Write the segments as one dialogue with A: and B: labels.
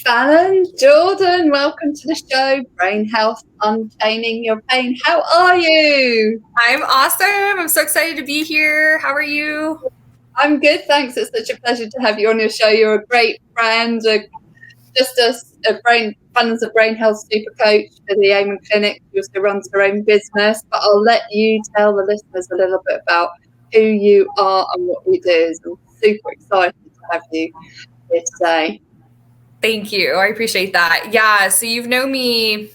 A: Fallon, Jordan, welcome to the show, Brain Health, Unchaining Your Pain. How are you?
B: I'm awesome. I'm so excited to be here. How are you?
A: I'm good, thanks. It's such a pleasure to have you on your show. You're a great friend, Fallon's a brain health super coach for the E10 Clinic. She also runs her own business, but I'll let you tell the listeners a little bit about who you are and what you do. So I'm super excited to have you here today.
B: Thank you. I appreciate that. Yeah. So you've known me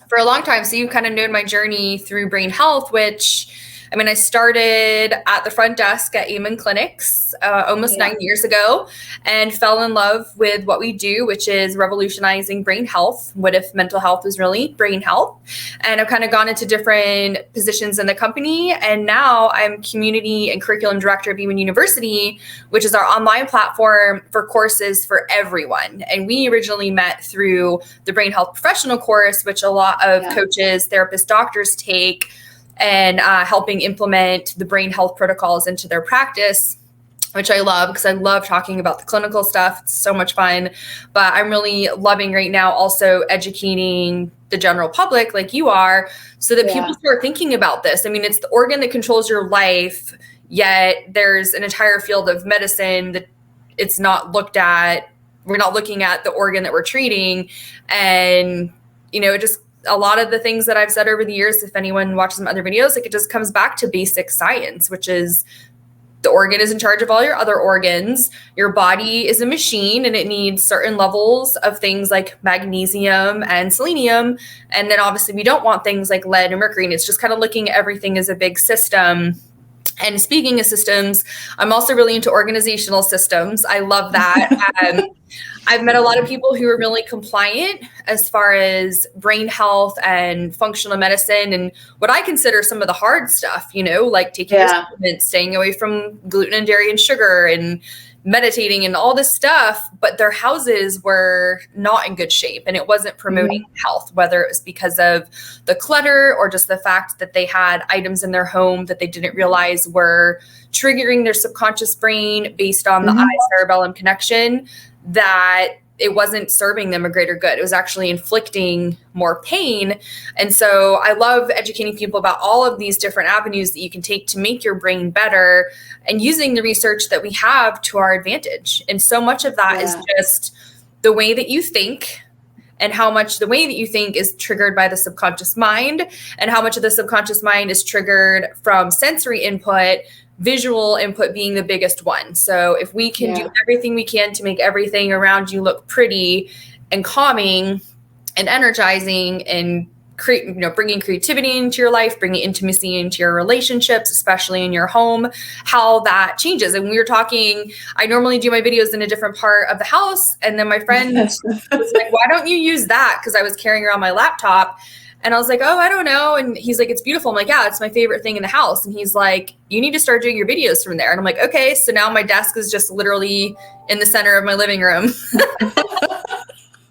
B: for a long time. So you've kind of known my journey through brain health, which I started at the front desk at E10 Clinics almost 9 years ago and fell in love with what we do, which is revolutionizing brain health. What if mental health is really brain health? And I've kind of gone into different positions in the company. And now I'm community and curriculum director of E10 University, which is our online platform for courses for everyone. And we originally met through the brain health professional course, which a lot of coaches, therapists, doctors take, and helping implement the brain health protocols into their practice, which I love because I love talking about the clinical stuff. It's so much fun. But I'm really loving right now also educating the general public like you are so that people start thinking about this. It's the organ that controls your life, yet there's an entire field of medicine that it's not looked at. We're not looking at the organ that we're treating. And, it just, a lot of the things that I've said over the years, if anyone watches some other videos, it just comes back to basic science, which is the organ is in charge of all your other organs. Your body is a machine and it needs certain levels of things like magnesium and selenium. And then obviously we don't want things like lead and mercury. And it's just kind of looking at everything as a big system. And speaking of systems, I'm also really into organizational systems. I love that. I've met a lot of people who are really compliant as far as brain health and functional medicine and what I consider some of the hard stuff, like taking your supplements, staying away from gluten and dairy and sugar and meditating and all this stuff, but their houses were not in good shape and it wasn't promoting health, whether it was because of the clutter or just the fact that they had items in their home that they didn't realize were triggering their subconscious brain based on the eye-cerebellum connection, that it wasn't serving them a greater good. It was actually inflicting more pain. And so I love educating people about all of these different avenues that you can take to make your brain better and using the research that we have to our advantage. And so much of that is just the way that you think and how much the way that you think is triggered by the subconscious mind and how much of the subconscious mind is triggered from sensory input, visual input being the biggest one. So if we can do everything we can to make everything around you look pretty and calming and energizing and bringing creativity into your life, bringing intimacy into your relationships, especially in your home, how that changes. And we were talking, I normally do my videos in a different part of the house. And then my friend was like, why don't you use that? Because I was carrying around my laptop. And I was like, oh, I don't know. And he's like, it's beautiful. I'm like, yeah, it's my favorite thing in the house. And he's like, you need to start doing your videos from there. And I'm like, okay. So now my desk is just literally in the center of my living room.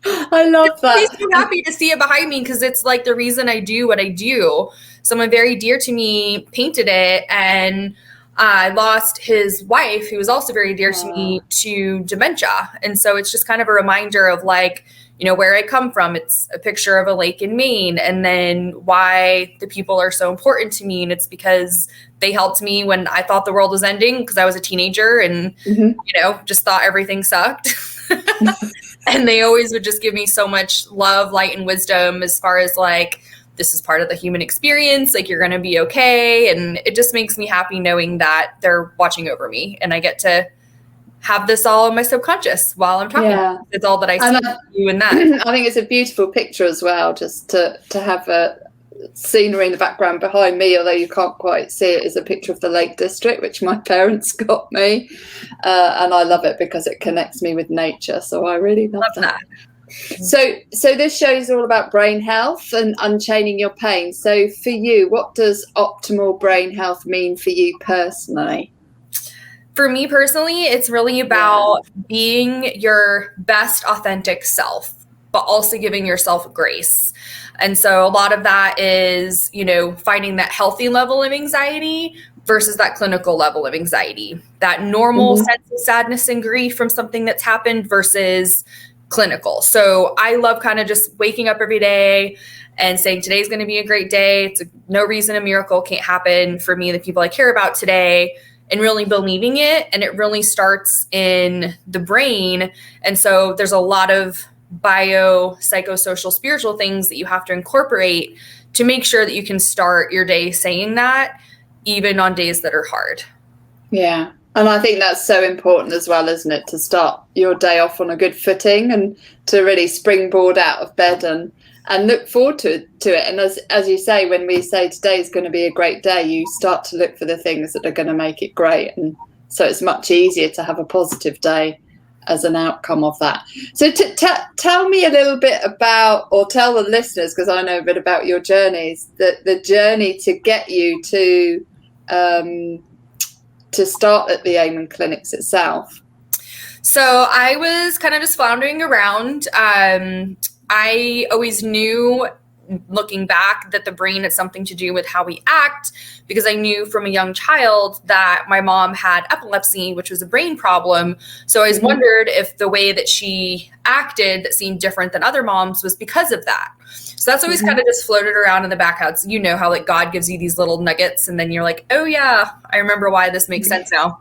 A: I love that.
B: I'm so happy to see it behind me because it's like the reason I do what I do. Someone very dear to me painted it, and I lost his wife, who was also very dear to me, to dementia. And so it's just kind of a reminder of where I come from. It's a picture of a lake in Maine, and then why the people are so important to me. And it's because they helped me when I thought the world was ending because I was a teenager and, just thought everything sucked. And they always would just give me so much love, light, and wisdom as far as this is part of the human experience. You're going to be okay. And it just makes me happy knowing that they're watching over me and I get to have this all in my subconscious while I'm talking. It's all that I see you in that.
A: I think it's a beautiful picture as well, just to have a scenery in the background behind me, although you can't quite see it, is a picture of the Lake District, which my parents got me. And I love it because it connects me with nature. So I really love that. So this show is all about brain health and unchaining your pain. So for you, what does optimal brain health mean for you personally?
B: For me personally, it's really about being your best authentic self, but also giving yourself grace. And so a lot of that is, finding that healthy level of anxiety versus that clinical level of anxiety, that normal sense of sadness and grief from something that's happened versus clinical. So I love kind of just waking up every day and saying, today's going to be a great day. It's no reason a miracle can't happen for me, the people I care about today, and really believing it. And it really starts in the brain. And so there's a lot of bio, psychosocial, spiritual things that you have to incorporate to make sure that you can start your day saying that, even on days that are hard.
A: Yeah. And I think that's so important as well, isn't it? To start your day off on a good footing and to really springboard out of bed and look forward to it. And as you say, when we say today is going to be a great day, you start to look for the things that are going to make it great. And so it's much easier to have a positive day as an outcome of that. So tell me a little bit about, or tell the listeners, because I know a bit about your journeys, the journey to get you to start at the Amen Clinics itself.
B: So I was kind of just floundering around. I always knew, looking back, that the brain had something to do with how we act, because I knew from a young child that my mom had epilepsy, which was a brain problem. So I always wondered if the way that she acted that seemed different than other moms was because of that. So that's always kind of just floated around in the back house. You know how like God gives you these little nuggets and then you're like, oh yeah, I remember why this makes sense now.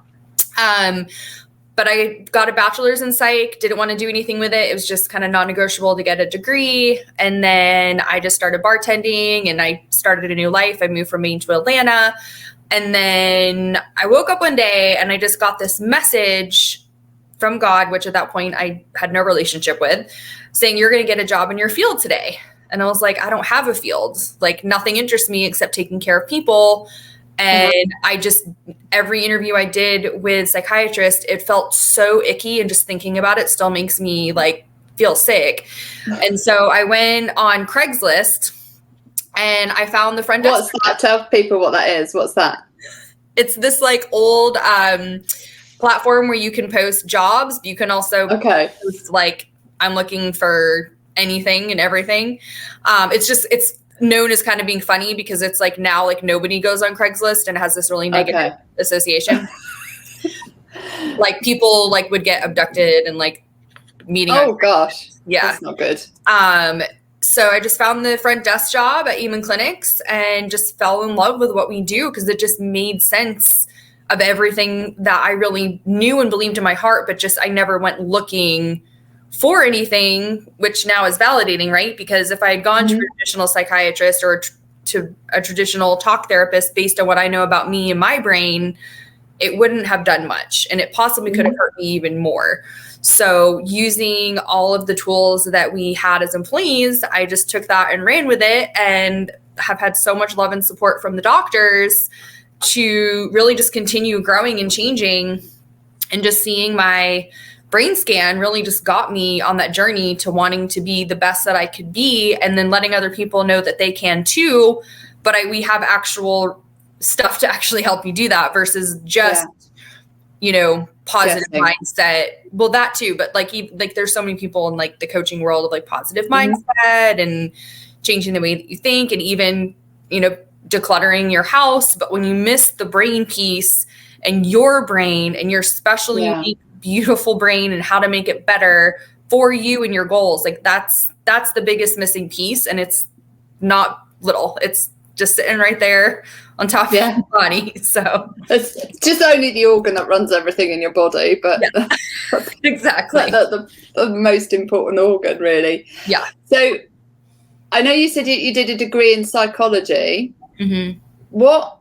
B: But I got a bachelor's in psych, didn't want to do anything with it. It was just kind of non-negotiable to get a degree. And then I just started bartending and I started a new life. I moved from Maine to Atlanta. And then I woke up one day and I just got this message from God, which at that point I had no relationship with, saying, you're going to get a job in your field today. And I was like, I don't have a field. Like nothing interests me except taking care of people. And I just, every interview I did with psychiatrists, it felt so icky, and just thinking about it still makes me like feel sick. And so I went on Craigslist and I found the front desk.
A: What's that? Tell people what that is. What's that?
B: It's this like old platform where you can post jobs. But you can also post like, I'm looking for anything and everything. It's known as kind of being funny because it's like now like nobody goes on Craigslist and it has this really negative association. Like people like would get abducted and like meeting.
A: Oh gosh.
B: Yeah.
A: That's not good.
B: So I just found the front desk job at Amen Clinics and just fell in love with what we do because it just made sense of everything that I really knew and believed in my heart, but just I never went looking for anything, which now is validating, right? Because if I had gone to a traditional psychiatrist or to a traditional talk therapist based on what I know about me and my brain, it wouldn't have done much. And it possibly could have hurt me even more. So using all of the tools that we had as employees, I just took that and ran with it and have had so much love and support from the doctors to really just continue growing and changing. And just seeing my brain scan really just got me on that journey to wanting to be the best that I could be, and then letting other people know that they can too. But we have actual stuff to actually help you do that versus just, positive mindset. Well, that too, but like there's so many people in like the coaching world of like positive mindset and changing the way that you think, and even, decluttering your house. But when you miss the brain piece and your brain and your special, unique, beautiful brain and how to make it better for you and your goals, like that's the biggest missing piece. And it's not little, it's just sitting right there on top of your body. So
A: it's just only the organ that runs everything in your body, but
B: exactly
A: the most important organ, really.
B: Yeah.
A: So I know you said you did a degree in psychology. What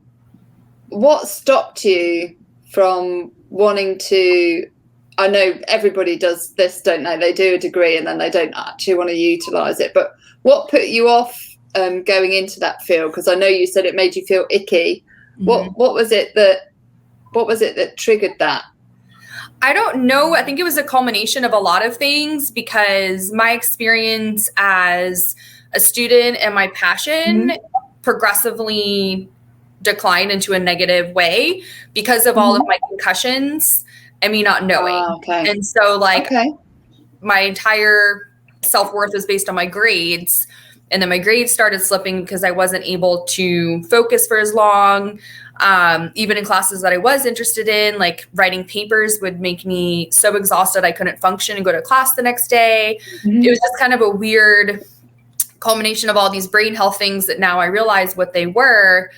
A: stopped you from wanting to? I know everybody does this, don't they? They do a degree and then they don't actually want to utilize it. But what put you off going into that field? Because I know you said it made you feel icky. What was it that triggered that?
B: I don't know. I think it was a culmination of a lot of things, because my experience as a student and my passion progressively declined into a negative way because of all of my concussions and me not knowing. And so my entire self-worth was based on my grades. And then my grades started slipping because I wasn't able to focus for as long. Even in classes that I was interested in, like writing papers would make me so exhausted I couldn't function and go to class the next day. It was just kind of a weird culmination of all these brain health things that now I realize what they were.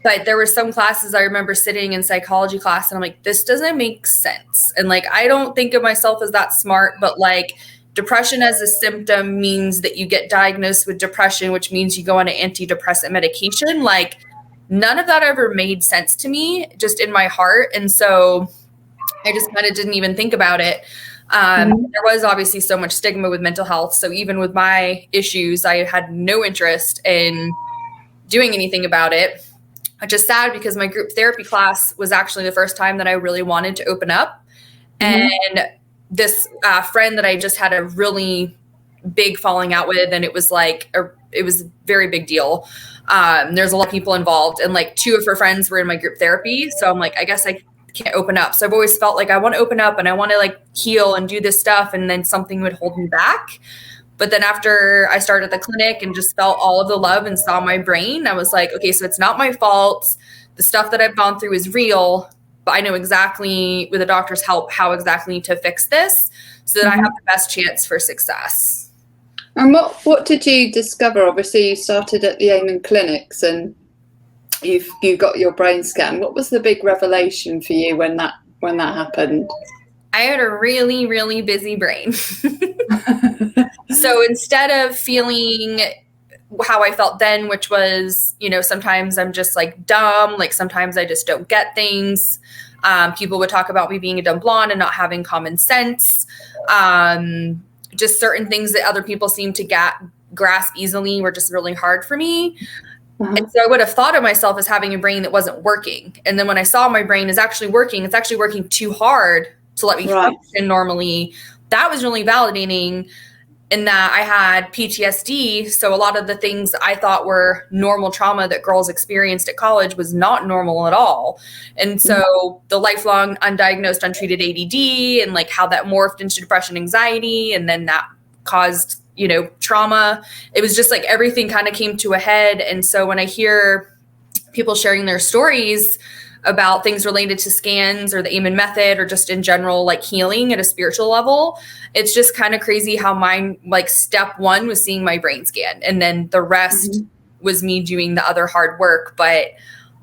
B: But there were some classes I remember sitting in psychology class and I'm like, this doesn't make sense. And like, I don't think of myself as that smart, but like depression as a symptom means that you get diagnosed with depression, which means you go on an antidepressant medication. Like none of that ever made sense to me, just in my heart. And so I just kind of didn't even think about it. There was obviously so much stigma with mental health. So even with my issues, I had no interest in doing anything about it, which is sad because my group therapy class was actually the first time that I really wanted to open up. And this friend that I just had a really big falling out with, and it was like, it was a very big deal. There's a lot of people involved, and like 2 of her friends were in my group therapy. So I'm like, I guess I can't open up. So I've always felt like I want to open up and I want to like heal and do this stuff. And then something would hold me back. But then after I started the clinic and just felt all of the love and saw my brain, I was like, okay, so it's not my fault. The stuff that I've gone through is real, but I know exactly with the doctor's help, how exactly to fix this so that I have the best chance for success.
A: And what did you discover? Obviously you started at the Amen clinics and you got your brain scan. What was the big revelation for you when that happened?
B: I had a really, really busy brain. So instead of feeling how I felt then, which was, you know, sometimes I'm just like dumb, like sometimes I just don't get things. People would talk about me being a dumb blonde and not having common sense. Just certain things that other people seem to grasp easily were just really hard for me. And so I would have thought of myself as having a brain that wasn't working. And then when I saw my brain is actually working, it's actually working too hard to let me function normally. That was really validating in that I had PTSD. So a lot of the things I thought were normal trauma that girls experienced at college was not normal at all. And so the lifelong undiagnosed, untreated ADD and like how that morphed into depression, anxiety, and then that caused, you know, trauma. It was just like everything kind of came to a head. And so when I hear people sharing their stories about things related to scans or the Amen method or just in general, like healing at a spiritual level, it's just kind of crazy how mine, like step 1 was seeing my brain scan. And then the rest was me doing the other hard work. But,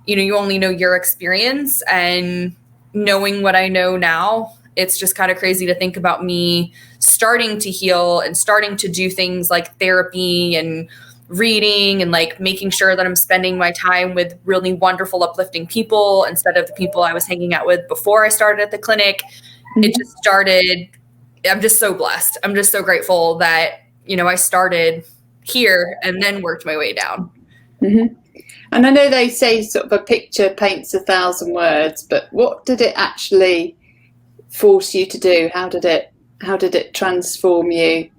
B: you know, you only know your experience, and knowing what I know now, it's just kind of crazy to think about me starting to heal and starting to do things like therapy and reading and like making sure that I'm spending my time with really wonderful, uplifting people instead of the people I was hanging out with before I started at the clinic. It just started. I'm just so blessed. I'm just so grateful that, you know, I started here and then worked my way down.
A: And I know they say sort of a picture paints 1,000 words, but what did it actually force you to do? How did it transform you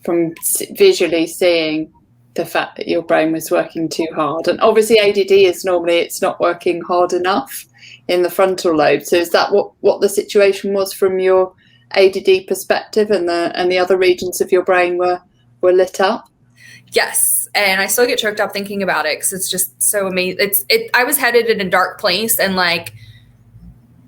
A: from visually seeing the fact that your brain was working too hard? And obviously ADD is normally it's not working hard enough in the frontal lobe. So is that what the situation was from your ADD perspective, and the other regions of your brain were lit up?
B: Yes. And I still get choked up thinking about it because it's just so amazing. I was headed in a dark place, and like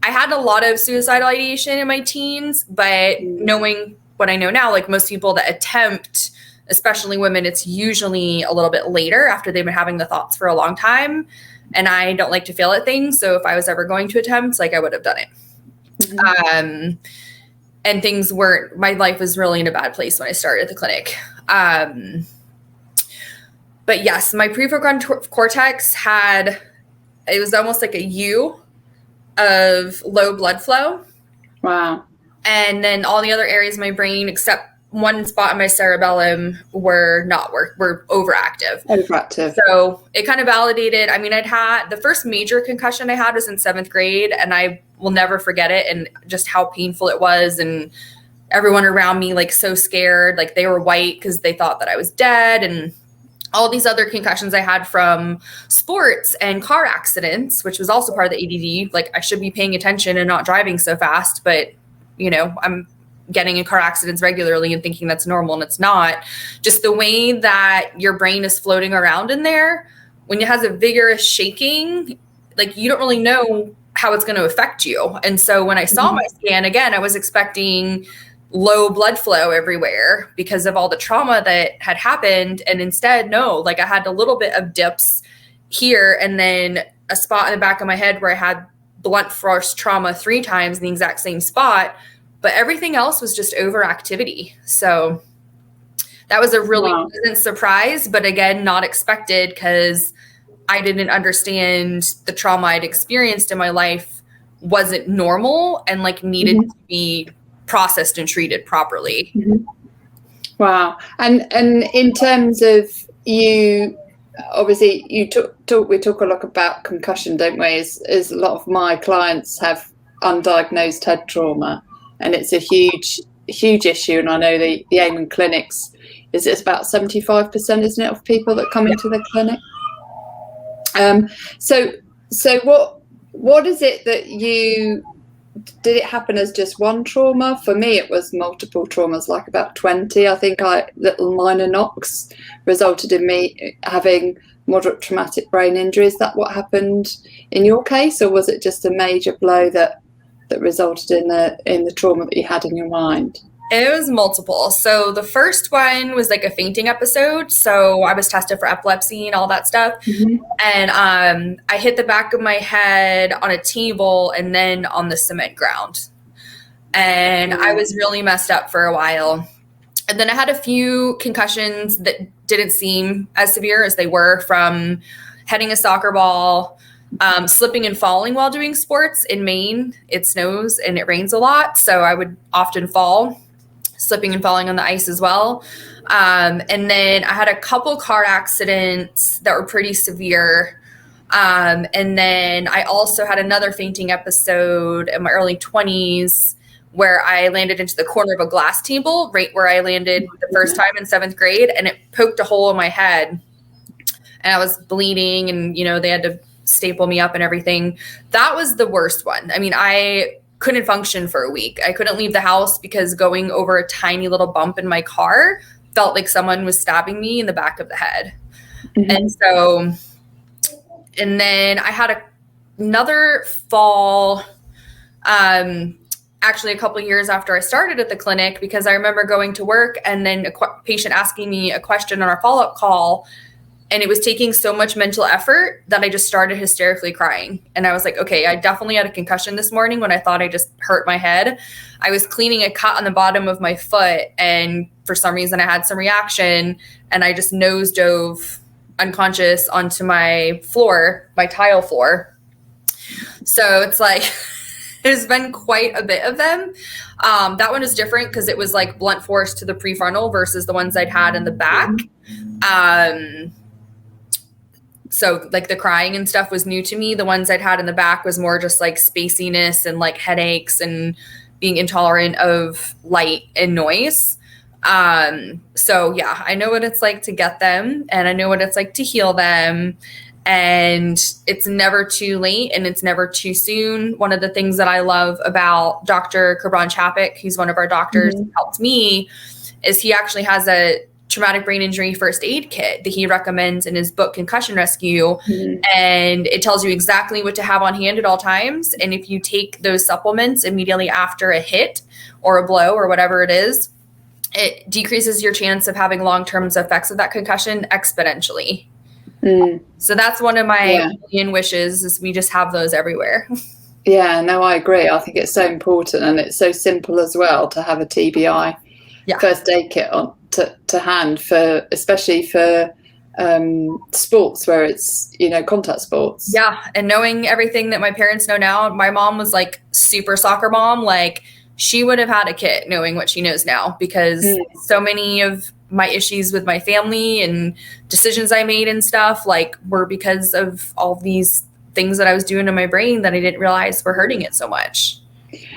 B: I had a lot of suicidal ideation in my teens, but knowing what I know now, like most people that attempt, especially women, it's usually a little bit later after they've been having the thoughts for a long time. And I don't like to fail at things. So if I was ever going to attempt, like I would have done it. And things weren't, my life was really in a bad place when I started at the clinic. But yes, my prefrontal cortex it was almost like a U of low blood flow.
A: Wow.
B: And then all the other areas of my brain, except one spot in my cerebellum, were overactive. So it kind of validated. I mean, I'd had the first major concussion I had was in 7th grade, and I will never forget it, and just how painful it was. And everyone around me, like, so scared, like they were white because they thought that I was dead. And all these other concussions I had from sports and car accidents, which was also part of the ADD. Like I should be paying attention and not driving so fast, but you know, I'm getting in car accidents regularly and thinking that's normal, and it's not. Just the way that your brain is floating around in there, when it has a vigorous shaking, like you don't really know how it's going to affect you. And so when I saw my scan again, I was expecting low blood flow everywhere because of all the trauma that had happened. And instead, no, like I had a little bit of dips here and then a spot in the back of my head where I had blunt force trauma 3 times in the exact same spot, but everything else was just overactivity. So that was a really pleasant surprise, but again, not expected because I didn't understand the trauma I'd experienced in my life wasn't normal and like needed to be processed and treated properly.
A: Wow. And in terms of you, obviously we talk a lot about concussion, don't we? As a lot of my clients have undiagnosed head trauma, and it's a huge issue. And I know the Amen clinics, it's about 75%, isn't it, of people that come into the clinic? So what is it that did it happen as just one trauma? For me, it was multiple traumas, like about 20. I think little minor knocks resulted in me having moderate traumatic brain injury. Is that what happened in your case, or was it just a major blow that resulted in the trauma that you had in your mind?
B: It was multiple. So the first one was like a fainting episode. So I was tested for epilepsy and all that stuff. And I hit the back of my head on a table and then on the cement ground. And I was really messed up for a while. And then I had a few concussions that didn't seem as severe as they were from heading a soccer ball, slipping and falling while doing sports. In Maine, it snows and it rains a lot. So I would often fall, slipping and falling on the ice as well. And then I had a couple car accidents that were pretty severe. And then I also had another fainting episode in my early 20s where I landed into the corner of a glass table, right where I landed the first time in 7th grade, and it poked a hole in my head. And I was bleeding and, they had to staple me up and everything. That was the worst one. I mean, I couldn't function for a week. I couldn't leave the house because going over a tiny little bump in my car felt like someone was stabbing me in the back of the head. And then I had another fall, actually a couple of years after I started at the clinic, because I remember going to work and then a patient asking me a question on our follow-up call. And it was taking so much mental effort that I just started hysterically crying. And I was like, okay, I definitely had a concussion this morning when I thought I just hurt my head. I was cleaning a cut on the bottom of my foot, and for some reason I had some reaction, and I just nose dove unconscious onto my floor, my tile floor. So it's like, there's been quite a bit of them. That one is different because it was like blunt force to the prefrontal versus the ones I'd had in the back. So like the crying and stuff was new to me. The ones I'd had in the back was more just like spaciness and like headaches and being intolerant of light and noise. So yeah, I know what it's like to get them, and I know what it's like to heal them, and it's never too late and it's never too soon. One of the things that I love about Dr. Kabran Chapik, who's one of our doctors who helped me, is he actually has a traumatic brain injury first aid kit that he recommends in his book, Concussion Rescue. And it tells you exactly what to have on hand at all times. And if you take those supplements immediately after a hit or a blow or whatever it is, it decreases your chance of having long-term effects of that concussion exponentially. So that's one of my million wishes, is we just have those everywhere.
A: Yeah, no, I agree. I think it's so important, and it's so simple as well to have a TBI first aid kit on to hand, for especially for sports where it's contact sports. Yeah,
B: and knowing everything that my parents know now, my mom was like super soccer mom. Like she would have had a kit knowing what she knows now, because so many of my issues with my family and decisions I made and stuff were because of all these things that I was doing to my brain that I didn't realize were hurting it so much.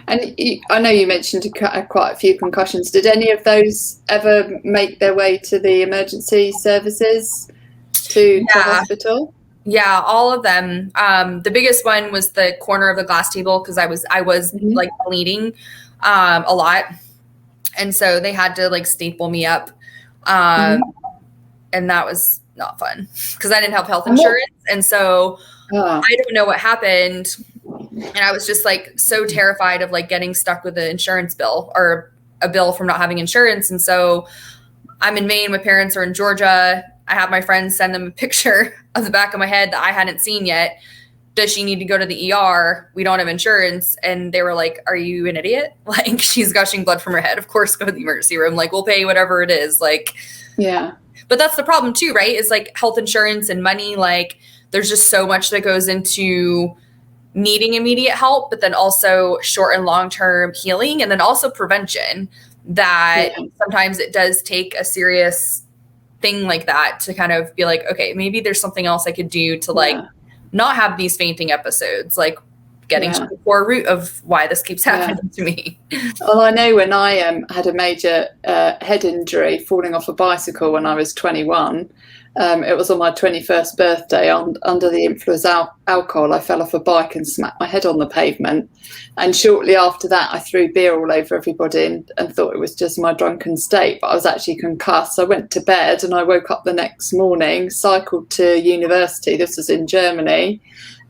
A: And I know you mentioned quite a few concussions. Did any of those ever make their way to the emergency services, to hospital?
B: Yeah, all of them. The biggest one was the corner of the glass table, because I was bleeding a lot. And so they had to like staple me up. And that was not fun because I didn't have health insurance. And so I don't know what happened. And I was just like so terrified of like getting stuck with the insurance bill or a bill from not having insurance. And so I'm in Maine. My parents are in Georgia. I have my friends send them a picture of the back of my head that I hadn't seen yet. Does she need to go to the ER? We don't have insurance. And they were like, are you an idiot? Like, she's gushing blood from her head. Of course, go to the emergency room. Like, we'll pay whatever it is. Like,
A: yeah.
B: But that's the problem too, right? Is like health insurance and money. Like, there's just so much that goes into needing immediate help, but then also short and long-term healing, and then also prevention, that sometimes it does take a serious thing like that to kind of be like, okay, maybe there's something else I could do to like not have these fainting episodes, like getting to the core root of why this keeps happening to me.
A: Well, I know when I had a major head injury falling off a bicycle when I was 21, it was on my 21st birthday. Under the influence of alcohol, I fell off a bike and smacked my head on the pavement. And shortly after that, I threw beer all over everybody and thought it was just my drunken state, but I was actually concussed. I went to bed and I woke up the next morning, cycled to university. This was in Germany.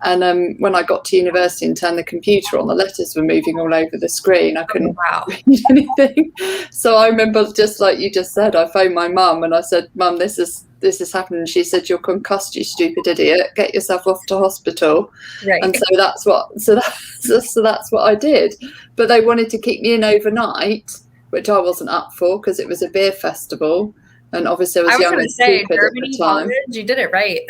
A: And when I got to university and turned the computer on, the letters were moving all over the screen. I couldn't read anything. So I remember, just like you just said, I phoned my mum and I said, Mum, this is happening. She said, you're concussed, you stupid idiot. Get yourself off to hospital. Right. And so that's what I did. But they wanted to keep me in overnight, which I wasn't up for because it was a beer festival. And obviously I was young and stupid
B: Germany,
A: at the time.
B: College, you did it right.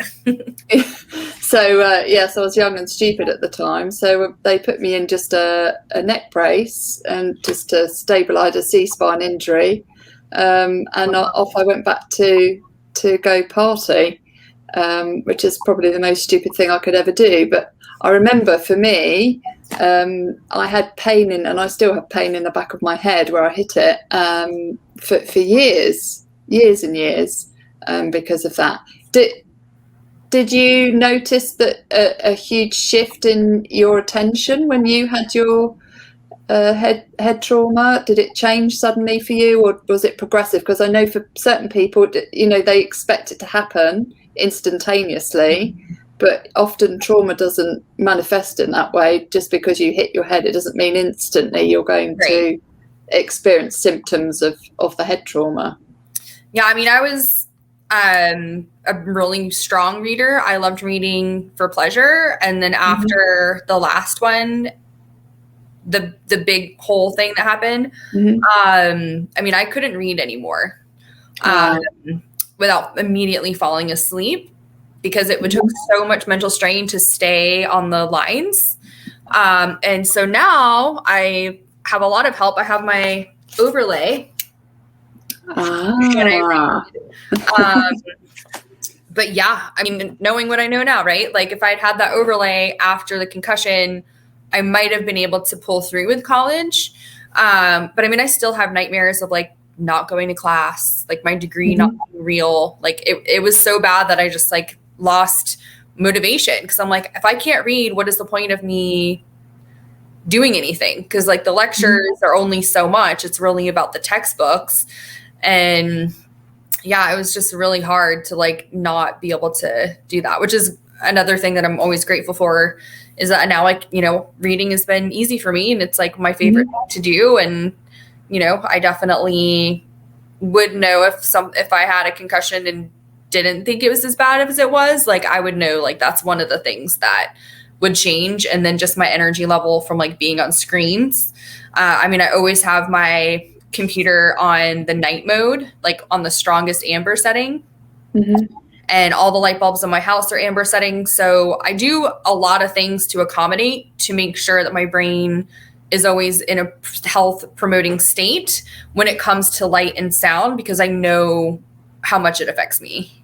A: So I was young and stupid at the time. So they put me in just a neck brace and just to stabilise a C-spine injury. And off I went back to go party, which is probably the most stupid thing I could ever do. But I remember for me, I had pain and I still have pain in the back of my head where I hit it for years and years because of that. Did you notice that a huge shift in your attention when you had your head trauma? Did it change suddenly for you, or was it progressive? Because I know for certain people, they expect it to happen instantaneously, but often trauma doesn't manifest in that way. Just because you hit your head, it doesn't mean instantly you're going to experience symptoms of the head trauma.
B: Yeah, I mean, I was a really strong reader. I loved reading for pleasure. And then after the last one, the big whole thing that happened, I mean, I couldn't read anymore without immediately falling asleep because it took so much mental strain to stay on the lines. And so now I have a lot of help. I have my overlay. But yeah, I mean, knowing what I know now, right? Like if I'd had that overlay after the concussion, I might have been able to pull through with college. But I mean, I still have nightmares of like not going to class, like my degree not being real. Like it was so bad that I just like lost motivation because I'm like, if I can't read, what is the point of me doing anything? Because like the lectures are only so much. It's really about the textbooks. And yeah, it was just really hard to like not be able to do that, which is another thing that I'm always grateful for is that now, like, reading has been easy for me and it's like my favorite thing to do. And, I definitely would know if I had a concussion and didn't think it was as bad as it was, like I would know like that's one of the things that would change. And then just my energy level from like being on screens. I mean, I always have my computer on the night mode, like on the strongest amber setting. And all the light bulbs in my house are amber settings. So I do a lot of things to accommodate to make sure that my brain is always in a health promoting state when it comes to light and sound, because I know how much it affects me.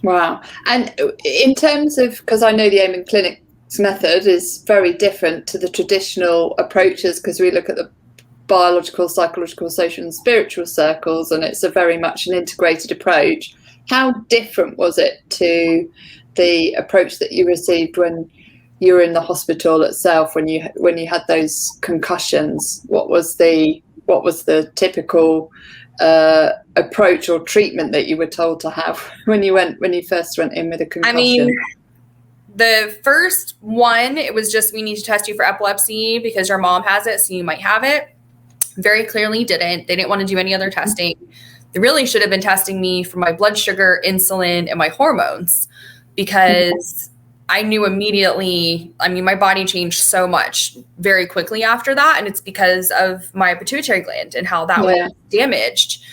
B: Wow. And in terms of, because I know the Amen Clinic's method is very different to the traditional approaches, because we look at the biological, psychological, social and spiritual circles, and it's a very much an integrated approach. How different was it to the approach that you received when you were in the hospital itself, when you had those concussions? What was the
A: what was the typical approach or treatment that you were told to have when you first went in with a concussion?
B: I mean, the first one, it was just, we need to test you for epilepsy because your mom has it, so you might have it. Very clearly didn't. They didn't want to do any other testing. They really should have been testing me for my blood sugar, insulin, and my hormones, because I knew immediately. I mean, my body changed so much very quickly after that, and it's because of my pituitary gland and how that was damaged.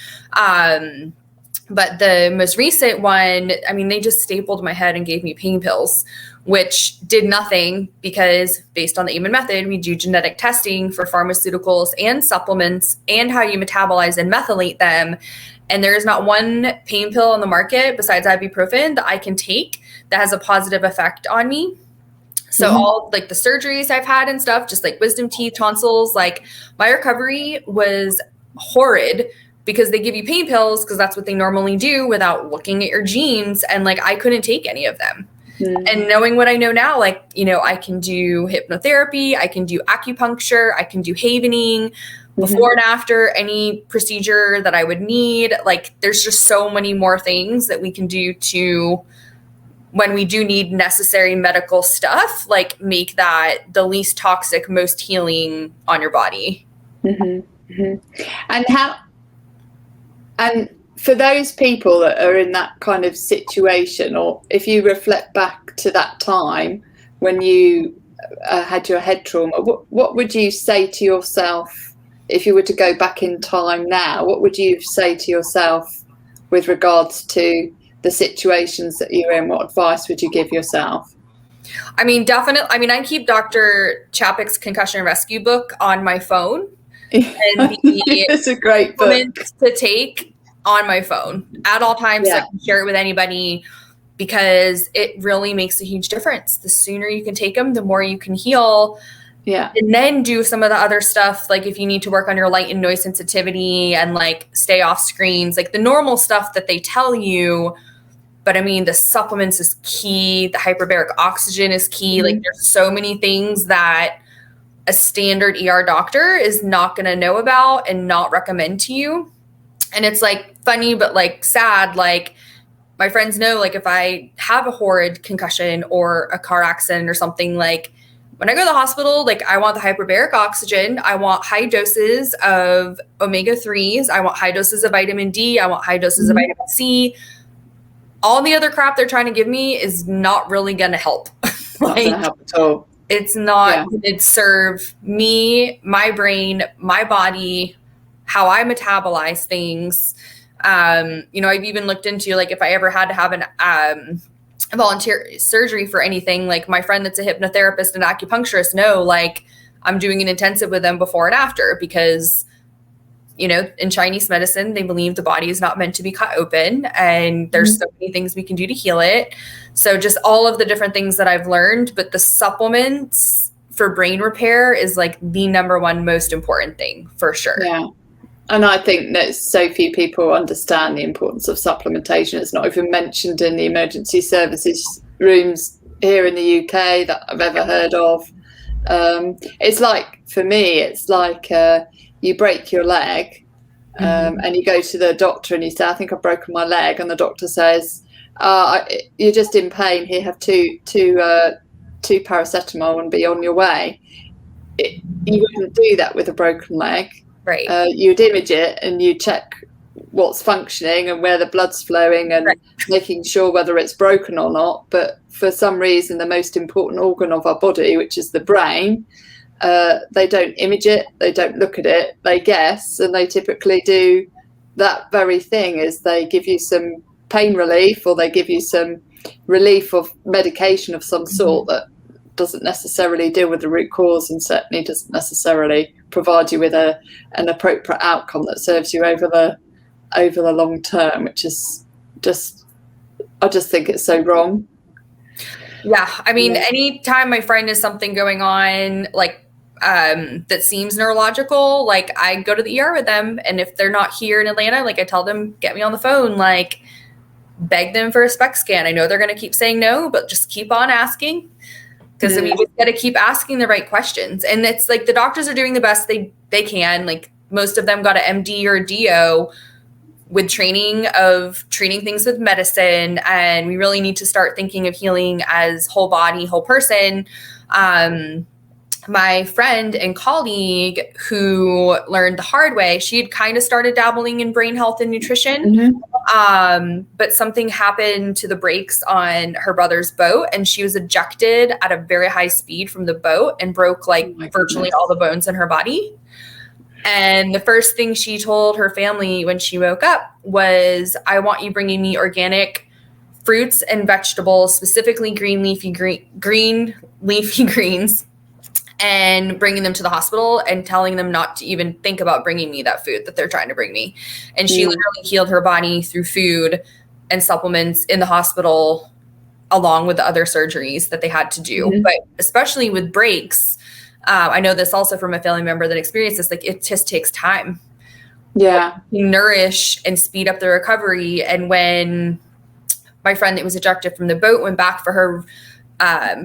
B: But the most recent one, I mean, they just stapled my head and gave me pain pills, which did nothing, because based on the E10 method, we do genetic testing for pharmaceuticals and supplements and how you metabolize and methylate them. And there is not one pain pill on the market besides ibuprofen that I can take that has a positive effect on me. So all like the surgeries I've had and stuff, just like wisdom teeth, tonsils, like my recovery was horrid, because they give you pain pills because that's what they normally do without looking at your genes. And like, I couldn't take any of them. And knowing what I know now, like, you know, I can do hypnotherapy, I can do acupuncture, I can do havening before and after any procedure that I would need. Like, there's just so many more things that we can do to, when we do need necessary medical stuff, like make that the least toxic, most healing on your body.
A: And for those people that are in that kind of situation, or if you reflect back to that time when you had your head trauma, what would you say to yourself if you were to go back in time now? What would you say to yourself with regards to the situations that you're in? What advice would you give yourself?
B: I mean, definitely. I mean, I keep Dr. Chapek's concussion rescue book on my phone. And
A: it's a great book
B: to take on my phone at all times. So I can share it with anybody, because it really makes a huge difference. The sooner you can take them, the more you can heal. And then do some of the other stuff, like if you need to work on your light and noise sensitivity and like stay off screens, like the normal stuff that they tell you. But I mean, the supplements is key. The hyperbaric oxygen is key. Like there's so many things that a standard ER doctor is not going to know about and not recommend to you. And it's like funny, but like sad. Like my friends know, like if I have a horrid concussion or a car accident or something, like when I go to the hospital, like I want the hyperbaric oxygen. I want high doses of omega-3s. I want high doses of vitamin D. I want high doses of vitamin C. All the other crap they're trying to give me is not really going to help.
A: Not going to help at all.
B: It's not, it serve me, my brain, my body, how I metabolize things. You know, I've even looked into, like, if I ever had to have a volunteer surgery for anything, like my friend that's a hypnotherapist and acupuncturist know, like I'm doing an intensive with them before and after, because, you know, in Chinese medicine, they believe the body is not meant to be cut open, and there's so many things we can do to heal it. So just all of the different things that I've learned, but the supplements for brain repair is like the number one most important thing for sure.
A: Yeah. And I think that so few people understand the importance of supplementation. It's not even mentioned in the emergency services rooms here in the UK that I've ever heard of. It's like, for me, it's like you break your leg and you go to the doctor and you say, I think I've broken my leg. And the doctor says, you're just in pain. Here, have two paracetamol and be on your way. You wouldn't do that with a broken leg.
B: Right.
A: You'd image it and you check what's functioning and where the blood's flowing and making sure whether it's broken or not. But for some reason, the most important organ of our body, which is the brain, they don't image it, they don't look at it, they guess, and they typically do that very thing, is they give you some pain relief or they give you some relief of medication of some sort that doesn't necessarily deal with the root cause, and certainly doesn't necessarily provide you with an appropriate outcome that serves you over the long term, which is just, I just think it's so wrong.
B: Yeah. I mean, anytime my friend has something going on, like that seems neurological, like I go to the ER with them, and if they're not here in Atlanta, like I tell them, get me on the phone, like beg them for a SPECT scan. I know they're going to keep saying no, but just keep on asking. Because we just got to keep asking the right questions. And it's like the doctors are doing the best they can. Like most of them got an MD or a DO with training of treating things with medicine. And we really need to start thinking of healing as whole body, whole person. My friend and colleague who learned the hard way, she had kind of started dabbling in brain health and nutrition. But something happened to the brakes on her brother's boat, and she was ejected at a very high speed from the boat and broke virtually all the bones in her body. And the first thing she told her family when she woke up was, I want you bringing me organic fruits and vegetables, specifically green leafy greens, and bringing them to the hospital and telling them not to even think about bringing me that food that they're trying to bring me. And she literally healed her body through food and supplements in the hospital, along with the other surgeries that they had to do. But especially with breaks, I know this also from a family member that experienced this, it just takes time.
A: Yeah.
B: You nourish and speed up the recovery. And when my friend that was ejected from the boat went back for her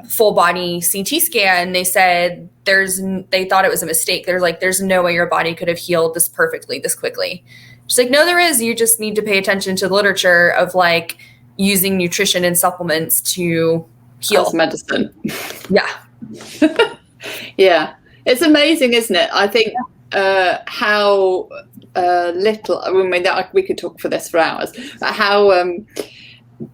B: full body CT scan, they said they thought it was a mistake. They're like, there's no way your body could have healed this perfectly, this quickly. She's like, no, there is. You just need to pay attention to the literature of using nutrition and supplements to heal.
A: As medicine.
B: Yeah.
A: Yeah. It's amazing, isn't it? I think how little, we could talk for this for hours, but how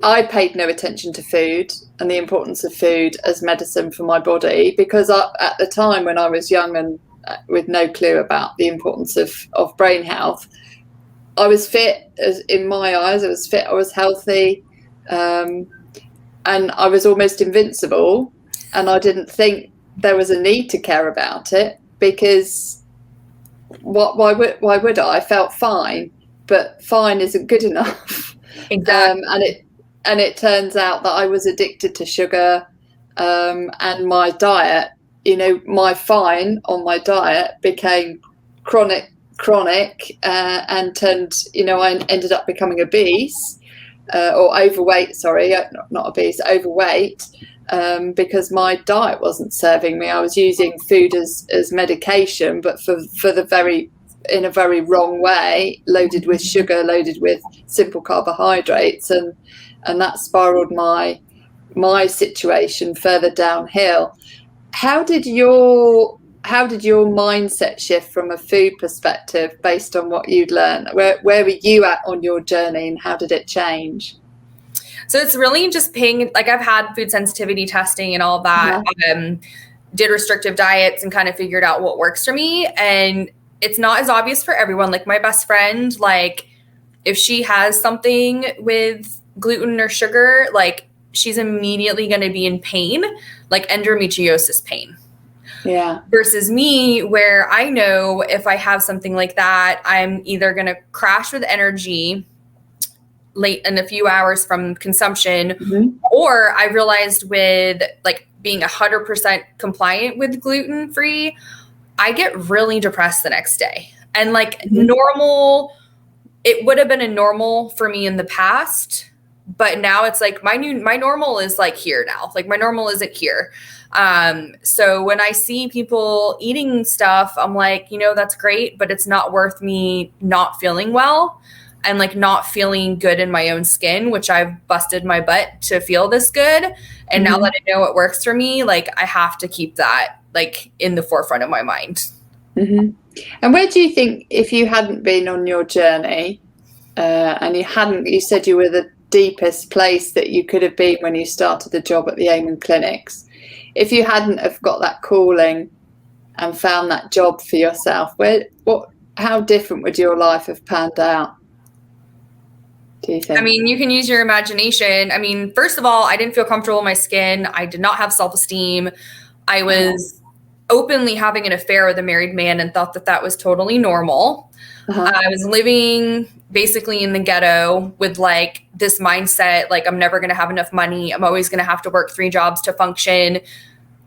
A: I paid no attention to food and the importance of food as medicine for my body, because at the time when I was young and with no clue about the importance of brain health, I was fit. In my eyes, I was fit, I was healthy, and I was almost invincible, and I didn't think there was a need to care about it, because why would I? I felt fine, but fine isn't good enough.
B: Exactly.
A: And it turns out that I was addicted to sugar, and my diet, my fine on my diet became chronic, and turned, I ended up becoming obese, or overweight, not obese, overweight, because my diet wasn't serving me. I was using food as medication, but in a very wrong way, loaded with sugar, loaded with simple carbohydrates, and that spiraled my situation further downhill. How did your mindset shift from a food perspective based on what you'd learned? Where were you at on your journey, and how did it change?
B: So it's really just I've had food sensitivity testing and all that, did restrictive diets and kind of figured out what works for me. And it's not as obvious for everyone. My best friend, if she has something with gluten or sugar, she's immediately going to be in pain, endometriosis pain.
A: Yeah.
B: Versus me, where I know if I have something like that, I'm either going to crash with energy late in a few hours from consumption, or I realized with being 100% compliant with gluten free, I get really depressed the next day. And normal, it would have been a normal for me in the past, but now it's my normal is here now. My normal isn't here. So when I see people eating stuff, I'm that's great, but it's not worth me not feeling well and not feeling good in my own skin, which I've busted my butt to feel this good. And now that I know what works for me, I have to keep that in the forefront of my mind.
A: And where do you think, if you hadn't been on your journey, and you said you were the deepest place that you could have been when you started the job at the Amen clinics, if you hadn't have got that calling and found that job for yourself, how different would your life have panned out, do you think?
B: You can use your imagination. First of all, I didn't feel comfortable in my skin. I did not have self-esteem. I was openly having an affair with a married man and thought that was totally normal. I was living basically in the ghetto with this mindset, I'm never going to have enough money. I'm always going to have to work 3 jobs to function.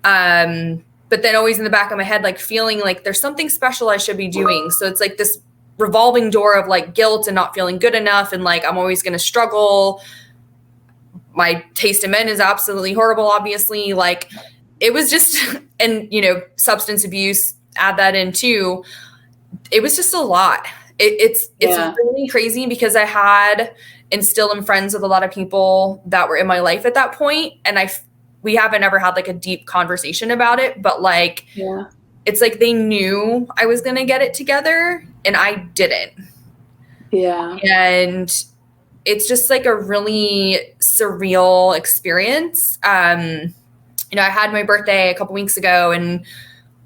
B: But then always in the back of my head, feeling there's something special I should be doing. So it's this revolving door of guilt and not feeling good enough. And I'm always going to struggle. My taste in men is absolutely horrible, obviously. It was just, and substance abuse, add that in too. it was just a lot. It's really crazy because I had and still am friends with a lot of people that were in my life at that point, and we haven't ever had like a deep conversation about it, but like it's like they knew I was gonna get it together and I didn't. And it's just like a really surreal experience. You know, I had my birthday a couple weeks ago, and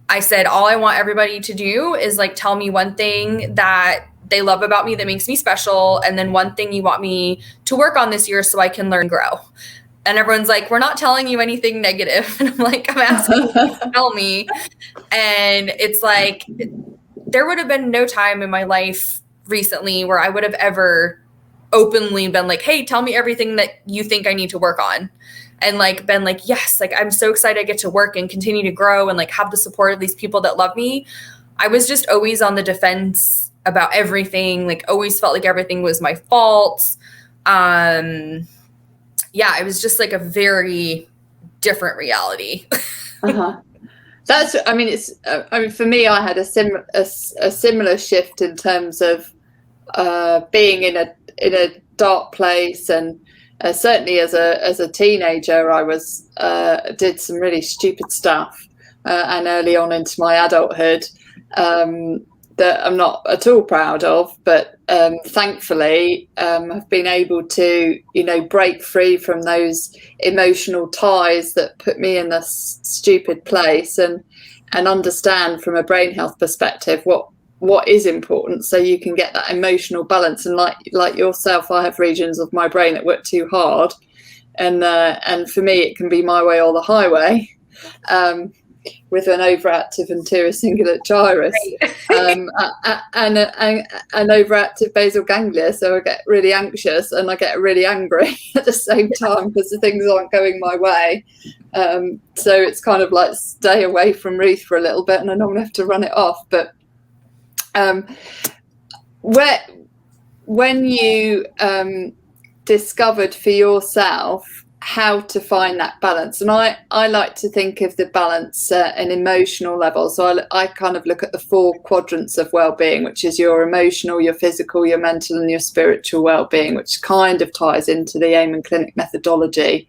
B: I said, all I want everybody to do is like tell me one thing that they love about me that makes me special, and then one thing you want me to work on this year so I can learn and grow. And everyone's like, we're not telling you anything negative. And I'm like, I'm asking you to tell me. And it's like, there would have been no time in my life recently where I would have ever openly been like, hey, tell me everything that you think I need to work on. And like been like, yes, like I'm so excited I get to work and continue to grow and like have the support of these people that love me. I was just always on the defense about everything, like always felt like everything was my fault. Yeah, it was just like a very different reality.
A: That's, I mean, it's, I mean, for me, I had a similar shift in terms of being in a dark place, and certainly as a teenager, I was did some really stupid stuff, and early on into my adulthood, that I'm not at all proud of, but thankfully I've been able to, you know, break free from those emotional ties that put me in this stupid place, and understand from a brain health perspective what is important, so you can get that emotional balance. And like yourself, I have regions of my brain that work too hard, and for me it can be my way or the highway. With an overactive anterior cingulate gyrus, and overactive basal ganglia, so I get really anxious and I get really angry at the same time because the things aren't going my way. So it's kind of like stay away from Ruth for a little bit, and I normally have to run it off. But when you discovered for yourself how to find that balance, and I like to think of the balance at an emotional level, so I kind of look at the 4 quadrants of well-being, which is your emotional, your physical, your mental, and your spiritual well-being, which kind of ties into the AIM and clinic methodology.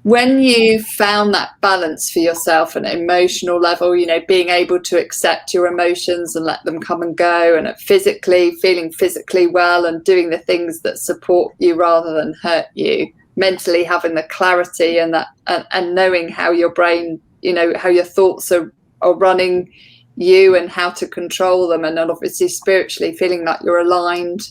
A: When you found that balance for yourself at an emotional level, you know, being able to accept your emotions and let them come and go, and feeling physically well and doing the things that support you rather than hurt you, mentally having the clarity and that, and knowing how your brain, you know, how your thoughts are running you and how to control them, and then obviously spiritually feeling like you're aligned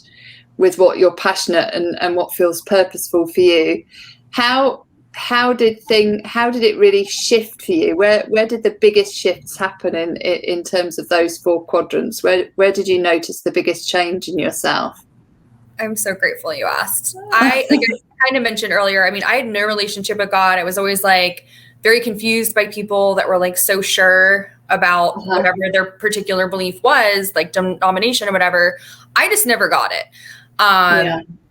A: with what you're passionate and what feels purposeful for you. How did it really shift for you? Where did the biggest shifts happen in terms of those 4 quadrants? Where did you notice the biggest change in yourself?
B: I'm so grateful you asked. I kind of mentioned earlier, I mean, I had no relationship with God. I was always like very confused by people that were like so sure about whatever their particular belief was, like denomination or whatever. I just never got it.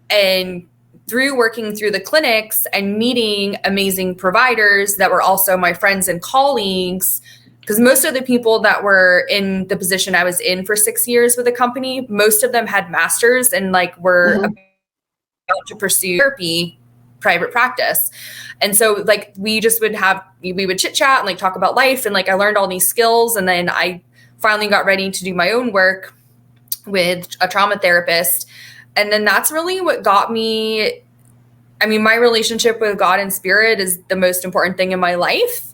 B: And through working through the clinics and meeting amazing providers that were also my friends and colleagues, because most of the people that were in the position I was in for 6 years with the company, most of them had masters and like were about to pursue therapy, private practice. And so like we would chit chat and like talk about life, and like I learned all these skills, and then I finally got ready to do my own work with a trauma therapist. And then that's really what got me. I mean, my relationship with God and spirit is the most important thing in my life.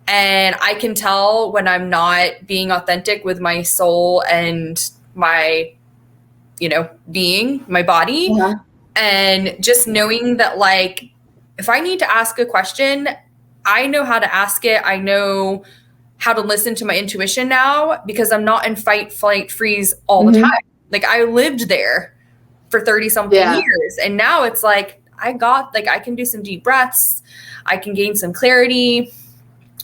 B: And I can tell when I'm not being authentic with my soul and my, you know, being, my body. And just knowing that, like, if I need to ask a question, I know how to ask it. I know how to listen to my intuition now, because I'm not in fight, flight, freeze all the time. Like I lived there for 30 something years. And now it's like, I can do some deep breaths. I can gain some clarity.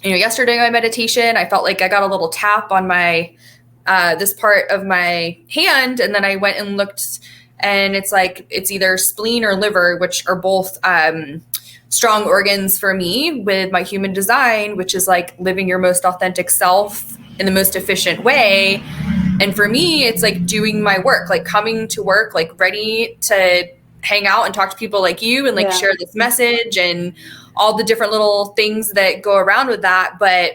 B: You know, yesterday in my meditation, I felt like I got a little tap on my, this part of my hand. And then I went and looked, and it's like, it's either spleen or liver, which are both strong organs for me with my human design, which is like living your most authentic self in the most efficient way. And for me, it's like doing my work, like coming to work, like ready to hang out and talk to people like you and like share this message and all the different little things that go around with that. But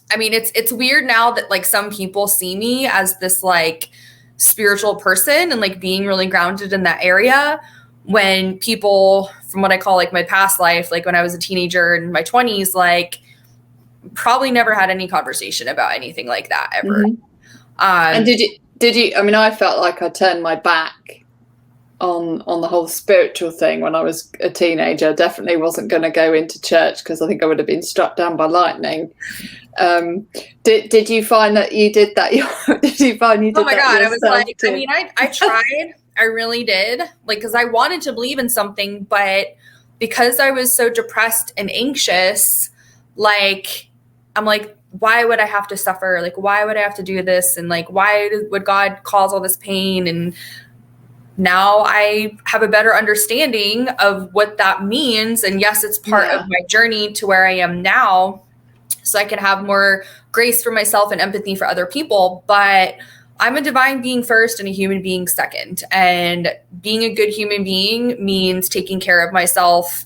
B: I mean, it's weird now that like some people see me as this like spiritual person and like being really grounded in that area, when people from what I call like my past life, like when I was a teenager in my 20s, like probably never had any conversation about anything like that ever.
A: And did you, I mean, I felt like I turned my back on the whole spiritual thing when I was a teenager. Definitely wasn't going to go into church because I think I would have been struck down by lightning. Did you find that you did that? Did you find you did that? Oh my God,
B: I was like, too? I mean, I tried. I really did. Like, because I wanted to believe in something, but because I was so depressed and anxious, like, I'm like, why would I have to suffer? Like, why would I have to do this? And like, why would God cause all this pain? And now I have a better understanding of what that means. And yes, it's part of my journey to where I am now, so I can have more grace for myself and empathy for other people. But I'm a divine being first and a human being second. And being a good human being means taking care of myself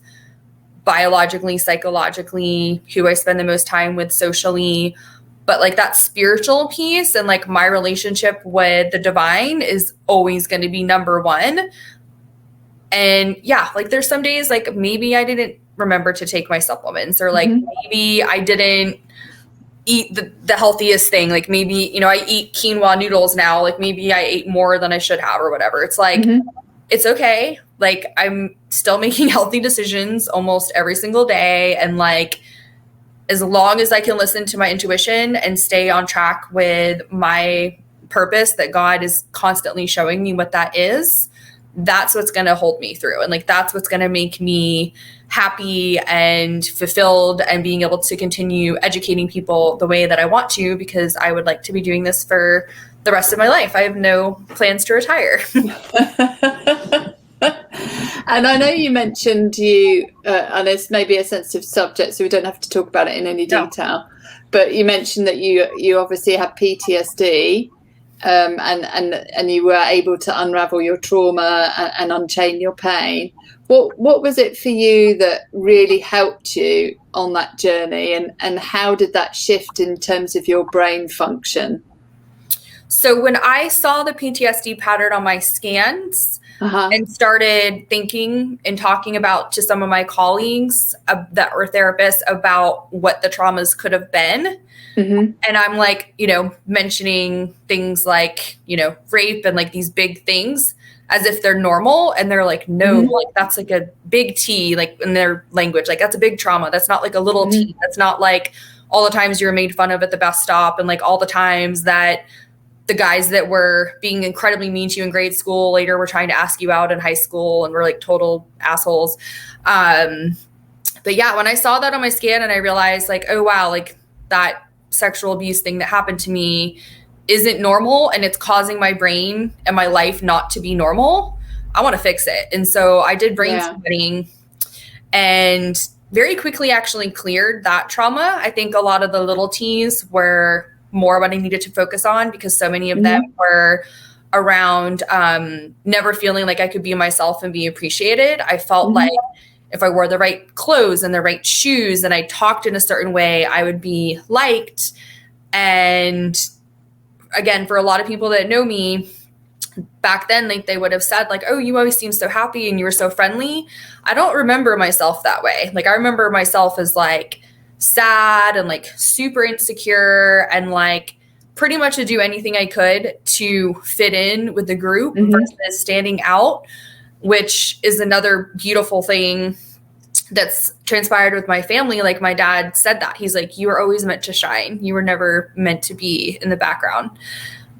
B: biologically, psychologically, who I spend the most time with socially. But like that spiritual piece and like my relationship with the divine is always going to be number one. And yeah, like there's some days like maybe I didn't remember to take my supplements, or like maybe I didn't eat the healthiest thing. Like maybe, you know, I eat quinoa noodles now, like maybe I ate more than I should have or whatever. It's like, it's okay. Like I'm still making healthy decisions almost every single day. And like, as long as I can listen to my intuition and stay on track with my purpose that God is constantly showing me what that is, that's what's going to hold me through. And like, that's what's going to make me happy and fulfilled and being able to continue educating people the way that I want to, because I would like to be doing this for the rest of my life. I have no plans to retire.
A: And I know you mentioned and it's maybe a sensitive subject, so we don't have to talk about it in any detail, but you mentioned that you obviously have PTSD, and you were able to unravel your trauma and unchain your pain. What was it for you that really helped you on that journey, and how did that shift in terms of your brain function?
B: So when I saw the PTSD pattern on my scans, and started thinking and talking about to some of my colleagues that were therapists about what the traumas could have been. And I'm like, you know, mentioning things like, you know, rape and like these big things as if they're normal. And they're like, no, like that's like a big T, like in their language, like that's a big trauma. That's not like a little T. That's not like all the times you were made fun of at the bus stop and like all the times that the guys that were being incredibly mean to you in grade school later were trying to ask you out in high school and were like total assholes. But yeah, when I saw that on my scan and I realized like, oh wow, like that sexual abuse thing that happened to me isn't normal and it's causing my brain and my life not to be normal, I want to fix it. And so I did brain scanning and very quickly actually cleared that trauma. I think a lot of the little T's were more what I needed to focus on, because so many of them were around never feeling like I could be myself and be appreciated. I felt like if I wore the right clothes and the right shoes and I talked in a certain way, I would be liked. And again, for a lot of people that know me back then, like they would have said like, oh, you always seem so happy and you were so friendly. I don't remember myself that way. Like I remember myself as like sad and like super insecure and like pretty much to do anything I could to fit in with the group versus standing out, which is another beautiful thing that's transpired with my family. Like my dad said that he's like, you were always meant to shine. You were never meant to be in the background.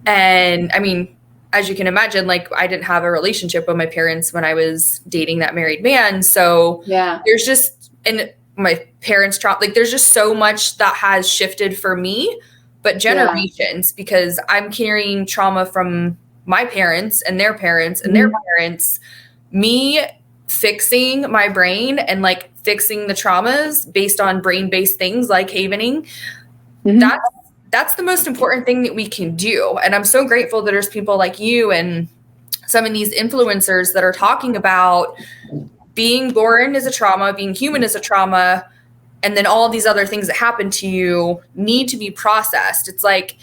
B: And I mean, as you can imagine, like I didn't have a relationship with my parents when I was dating that married man. So there's just, and my parents like there's just so much that has shifted for me, but generations, because I'm carrying trauma from my parents and their parents and their parents. Me fixing my brain and like fixing the traumas based on brain-based things like havening, that's the most important thing that we can do. And I'm so grateful that there's people like you and some of these influencers that are talking about being born is a trauma, being human is a trauma, and then all these other things that happen to you need to be processed. It's like,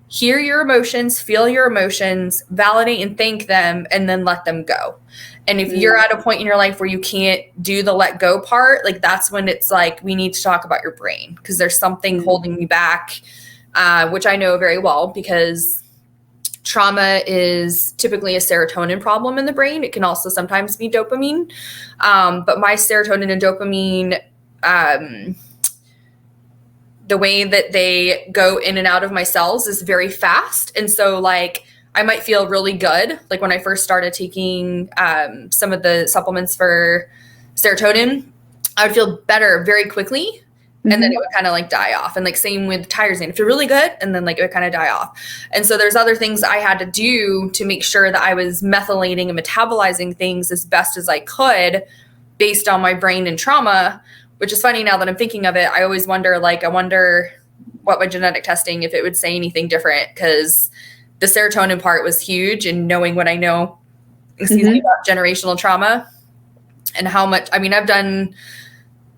B: hear your emotions, feel your emotions, validate and thank them, and then let them go. And if you're at a point in your life where you can't do the let go part, like that's when it's like, we need to talk about your brain, because there's something holding you back, which I know very well, because trauma is typically a serotonin problem in the brain. It can also sometimes be dopamine. But my serotonin and dopamine, the way that they go in and out of my cells is very fast. And so like, I might feel really good. Like when I first started taking some of the supplements for serotonin, I would feel better very quickly. And then it would kind of like die off. And like same with tyrosine, I feel really good. And then like it would kind of die off. And so there's other things I had to do to make sure that I was methylating and metabolizing things as best as I could based on my brain and trauma, which is funny now that I'm thinking of it. I always wonder, like, I wonder what my genetic testing, if it would say anything different, because the serotonin part was huge. And knowing what I know, about generational trauma and how much, I mean, I've done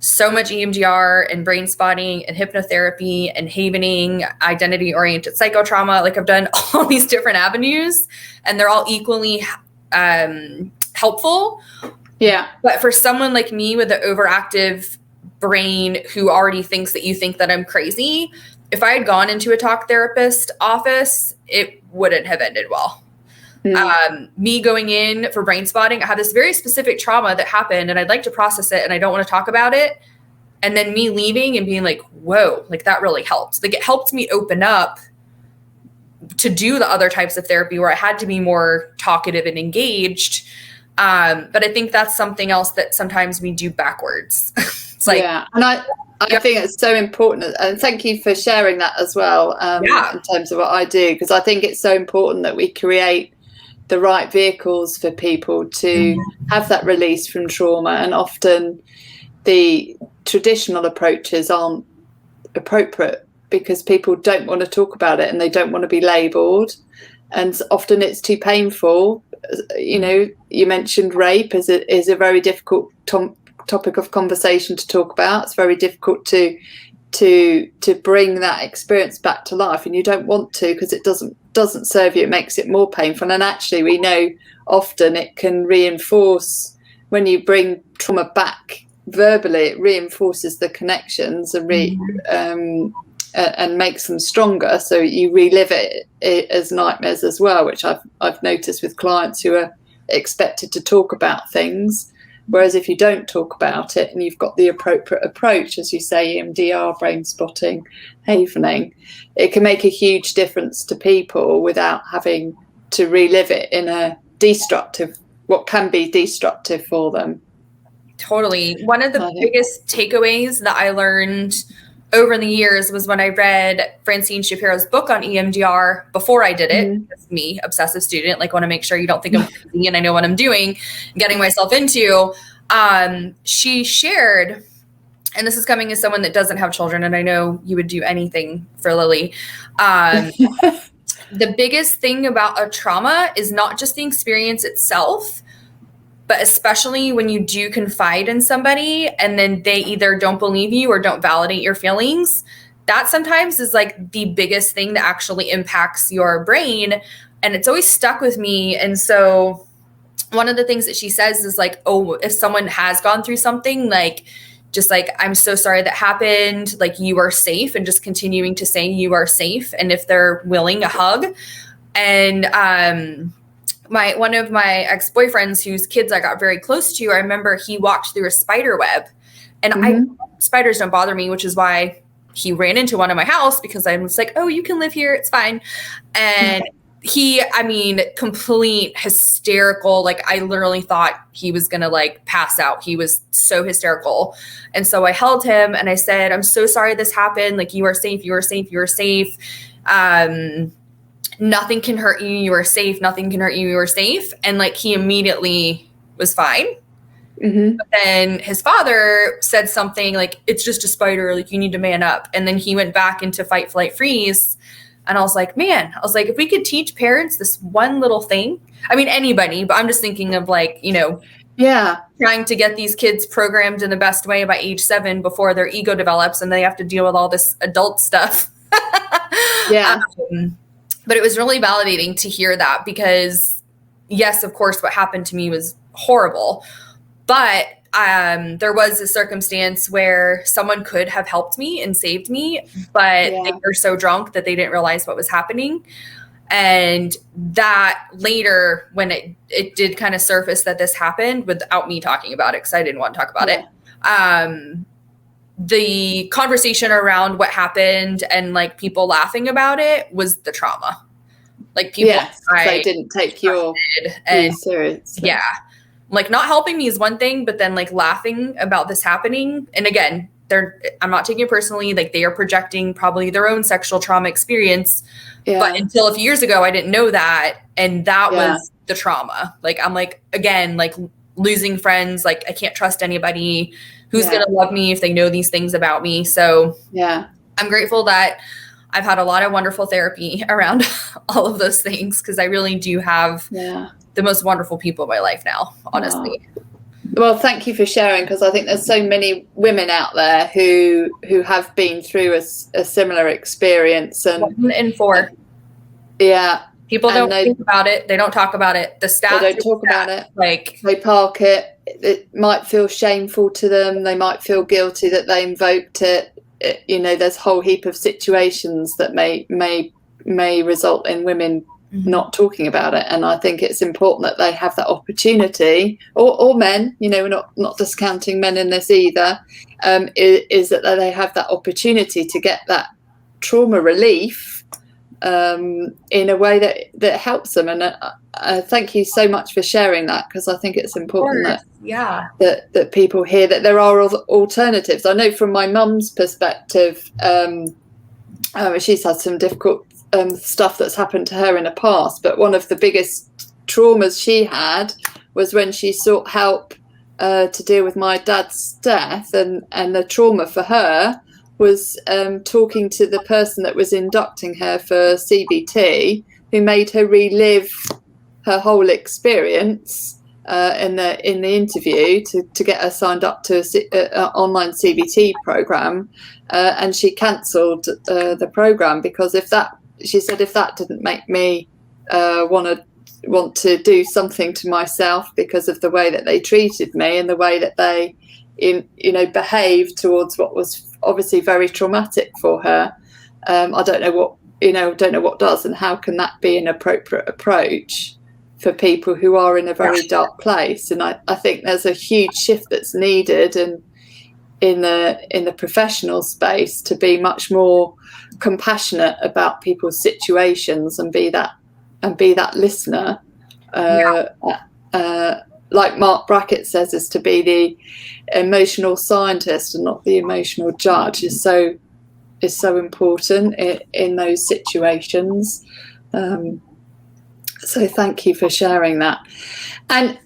B: so much EMDR and brain spotting and hypnotherapy and havening, identity-oriented psychotrauma. Like I've done all these different avenues and they're all equally helpful. Yeah. But for someone like me with an overactive brain who already thinks that you think that I'm crazy, if I had gone into a talk therapist office, it wouldn't have ended well. Me going in for brain spotting, I had this very specific trauma that happened and I'd like to process it and I don't want to talk about it. And then me leaving and being like, whoa, like that really helped. Like it helped me open up to do the other types of therapy where I had to be more talkative and engaged. But I think that's something else that sometimes we do backwards. It's like,
A: yeah. And I think it's so important. And thank you for sharing that as well, in terms of what I do, because I think it's so important that we create the right vehicles for people to have that release from trauma. And often the traditional approaches aren't appropriate because people don't want to talk about it and they don't want to be labelled. And often it's too painful. You know, you mentioned rape is a very difficult topic of conversation to talk about. It's very difficult to bring that experience back to life, and you don't want to because it doesn't serve you. It makes it more painful. And actually we know often it can reinforce, when you bring trauma back verbally, it reinforces the connections and and makes them stronger, so you relive it as nightmares as well, which I've noticed with clients who are expected to talk about things. Whereas if you don't talk about it and you've got the appropriate approach, as you say, EMDR, brain spotting, havening, it can make a huge difference to people without having to relive it in what can be destructive for them.
B: Totally. One of the biggest takeaways that I learned over the years was when I read Francine Shapiro's book on EMDR before I did it. It's me, obsessive student, like want to make sure you don't think I'm crazy and I know what I'm doing, getting myself into. She shared, and this is coming as someone that doesn't have children, and I know you would do anything for Lily. The biggest thing about a trauma is not just the experience itself, but especially when you do confide in somebody and then they either don't believe you or don't validate your feelings, that sometimes is like the biggest thing that actually impacts your brain. And it's always stuck with me. And so one of the things that she says is like, oh, if someone has gone through something, like, just like, I'm so sorry that happened, like you are safe, and just continuing to say you are safe. And if they're willing, a hug. And, one of my ex-boyfriends whose kids I got very close to, I remember he walked through a spider web, and spiders don't bother me, which is why he ran into one in my house, because I was like, oh, you can live here. It's fine. And complete hysterical. Like I literally thought he was going to like pass out. He was so hysterical. And so I held him and I said, I'm so sorry this happened. Like you are safe. You are safe. You are safe. Nothing can hurt you. You are safe. Nothing can hurt you. You are safe. And like, he immediately was fine.
A: Mm-hmm.
B: But then his father said something like, it's just a spider, like you need to man up. And then he went back into fight, flight, freeze. And I was like, man, if we could teach parents this one little thing, I mean, anybody, but I'm just thinking of like, trying to get these kids programmed in the best way by age 7 before their ego develops and they have to deal with all this adult stuff.
A: Yeah.
B: But it was really validating to hear that because, yes, of course, what happened to me was horrible. But there was a circumstance where someone could have helped me and saved me, but they were so drunk that they didn't realize what was happening. And that later, when it did kind of surface that this happened without me talking about it, because I didn't want to talk about it, the conversation around what happened and like people laughing about it was the trauma. Like people,
A: they didn't take your seriously.
B: Yeah. Like not helping me is one thing, but then like laughing about this happening. And again, I'm not taking it personally. Like they are projecting probably their own sexual trauma experience. Yeah. But until a few years ago, I didn't know that. And that was the trauma. Like, I'm like, again, like losing friends. Like I can't trust anybody who's going to love me if they know these things about me. So I'm grateful that I've had a lot of wonderful therapy around all of those things. Cause I really do have the most wonderful people in my life now, honestly.
A: Well, thank you for sharing, because I think there's so many women out there who have been through a similar experience. And
B: 1 in 4.
A: Yeah.
B: People don't think about it. They don't talk about it. The stats.
A: They don't talk about it.
B: Like
A: they park it. It might feel shameful to them. They might feel guilty that they invoked it. There's a whole heap of situations that may result in women not talking about it. And I think it's important that they have that opportunity, or men, we're not discounting men in this either, is that they have that opportunity to get that trauma relief in a way that helps them. And thank you so much for sharing that, because I think it's important that people hear that there are alternatives. I know from my mum's perspective, she's had some difficult stuff that's happened to her in the past, but one of the biggest traumas she had was when she sought help to deal with my dad's death, and the trauma for her was talking to the person that was inducting her for CBT, who made her relive her whole experience in the interview to get her signed up to an online CBT program, and she cancelled the program because she said if that didn't make me want to do something to myself because of the way that they treated me and the way that they behaved towards what was obviously very traumatic for her, I don't know what does, and how can that be an appropriate approach for people who are in a very dark place. And I think there's a huge shift that's needed in the professional space to be much more compassionate about people's situations and be that listener, like Mark Brackett says, is to be the emotional scientist and not the emotional judge is so important in those situations. So thank you for sharing that. And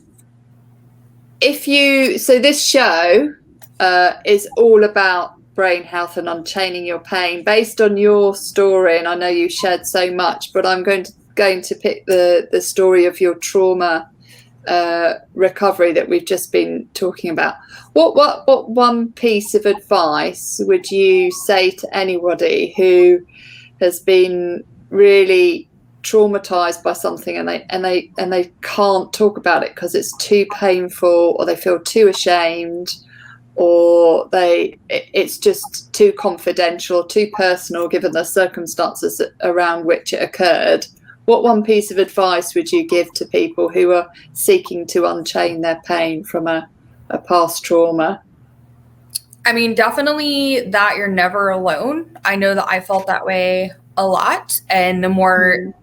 A: so this show is all about brain health and unchaining your pain based on your story, and I know you shared so much, but I'm going to pick the story of your trauma recovery that we've just been talking about. What one piece of advice would you say to anybody who has been really traumatized by something and they can't talk about it because it's too painful, or they feel too ashamed, or it's just too confidential, too personal given the circumstances around which it occurred? What one piece of advice would you give to people who are seeking to unchain their pain from a past trauma?
B: I mean, definitely that you're never alone. I know that I felt that way a lot. And the more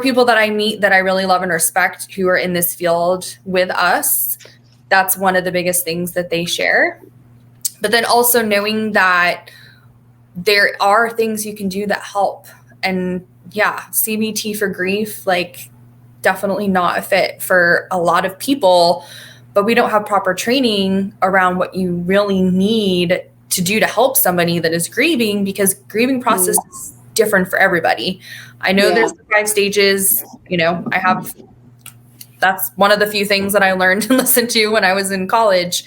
B: people that I meet that I really love and respect who are in this field with us, that's one of the biggest things that they share. But then also knowing that there are things you can do that help. And CBT for grief, like definitely not a fit for a lot of people. but we don't have proper training around what you really need to do to help somebody that is grieving, because grieving process is different for everybody. I know there's the 5 stages, that's one of the few things that I learned and listened to when I was in college,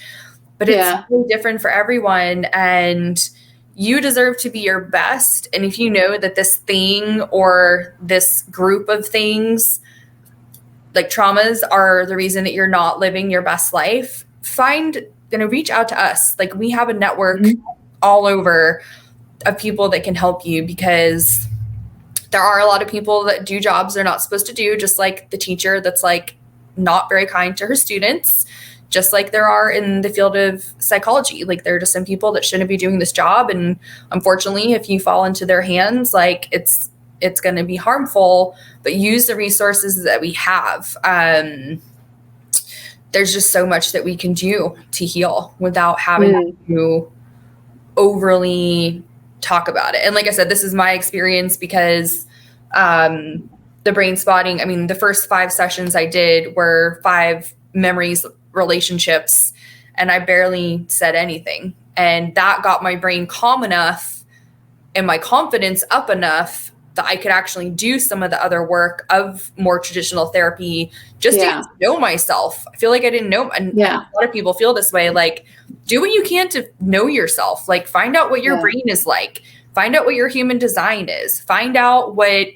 B: but it's really different for everyone. And you deserve to be your best. And if you know that this thing or this group of things, like traumas, are the reason that you're not living your best life, reach out to us. Like, we have a network all over of people that can help you, because there are a lot of people that do jobs they're not supposed to do, just like the teacher that's like not very kind to her students, just like there are in the field of psychology. Like, there are just some people that shouldn't be doing this job. And unfortunately, if you fall into their hands, like it's going to be harmful, but use the resources that we have. There's just so much that we can do to heal without having to overly talk about it. And like I said, this is my experience, because the brain spotting, I mean, the first 5 sessions I did were 5 memories, relationships, and I barely said anything. And that got my brain calm enough and my confidence up enough that I could actually do some of the other work of more traditional therapy, just to know myself. I feel like I didn't know. And a lot of people feel this way. Like, do what you can to know yourself. Like, find out what your brain is like. Find out what your human design is. Find out what,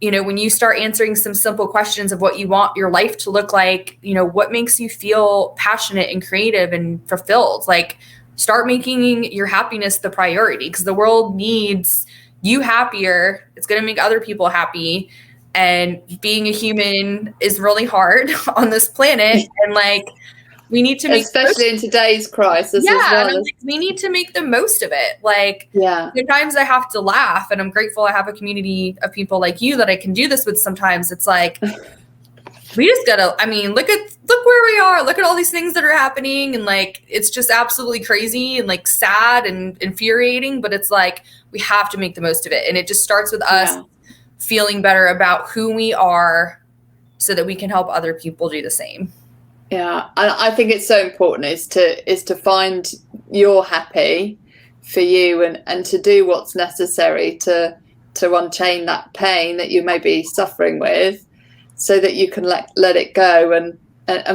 B: when you start answering some simple questions of what you want your life to look like, what makes you feel passionate and creative and fulfilled. Like, start making your happiness the priority, because the world needs you happier. It's going to make other people happy. And being a human is really hard on this planet. And like, we need to make,
A: especially in today's crisis.
B: And we need to make the most of it. Like, sometimes I have to laugh, and I'm grateful I have a community of people like you that I can do this with. Sometimes it's like, we just gotta, look where we are. Look at all these things that are happening. And like, it's just absolutely crazy and like sad and infuriating, but it's like, we have to make the most of it. And it just starts with us feeling better about who we are, so that we can help other people do the same.
A: Yeah. I think it's so important is to find you're happy for you, and to do what's necessary to unchain that pain that you may be suffering with, so that you can let it go and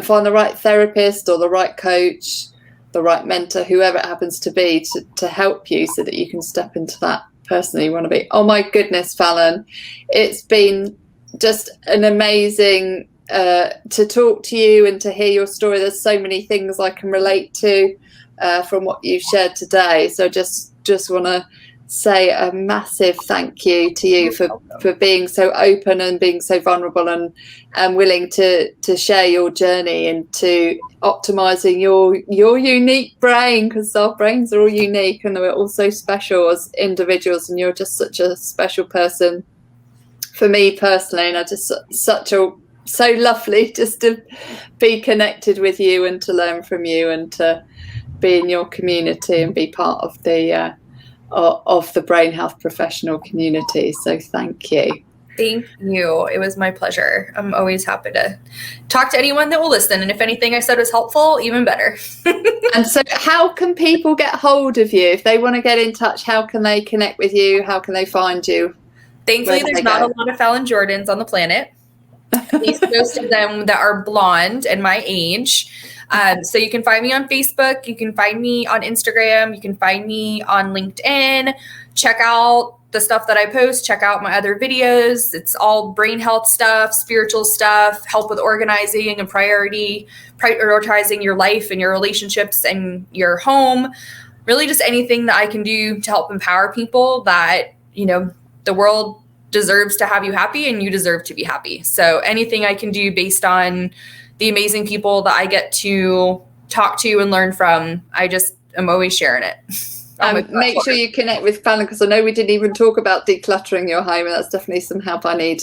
A: find the right therapist or the right coach, the right mentor, whoever it happens to be, to help you, so that you can step into that person that you want to be. Oh my goodness, Fallon, it's been just an amazing to talk to you and to hear your story. There's so many things I can relate to from what you've shared today. So just want to say a massive thank you to you for being so open and being so vulnerable and willing to share your journey into optimizing your unique brain, because our brains are all unique and we're all so special as individuals, and you're just such a special person for me personally. And I just so lovely just to be connected with you and to learn from you and to be in your community and be part of the brain health professional community. So thank you.
B: Thank you. It was my pleasure. I'm always happy to talk to anyone that will listen. And if anything I said was helpful, even better.
A: And so how can people get hold of you? If they want to get in touch, how can they connect with you? How can they find you?
B: Thankfully, there's not a lot of Fallon Jordans on the planet. At least most of them that are blonde and my age. So you can find me on Facebook. You can find me on Instagram. You can find me on LinkedIn. Check out the stuff that I post. Check out my other videos. It's all brain health stuff, spiritual stuff, help with organizing and prioritizing your life and your relationships and your home. Really just anything that I can do to help empower people that, the world deserves to have you happy and you deserve to be happy. So anything I can do based on the amazing people that I get to talk to and learn from, I'm always sharing it.
A: Make sure you connect with Fallon, because I know we didn't even talk about decluttering your home, and that's definitely some help I need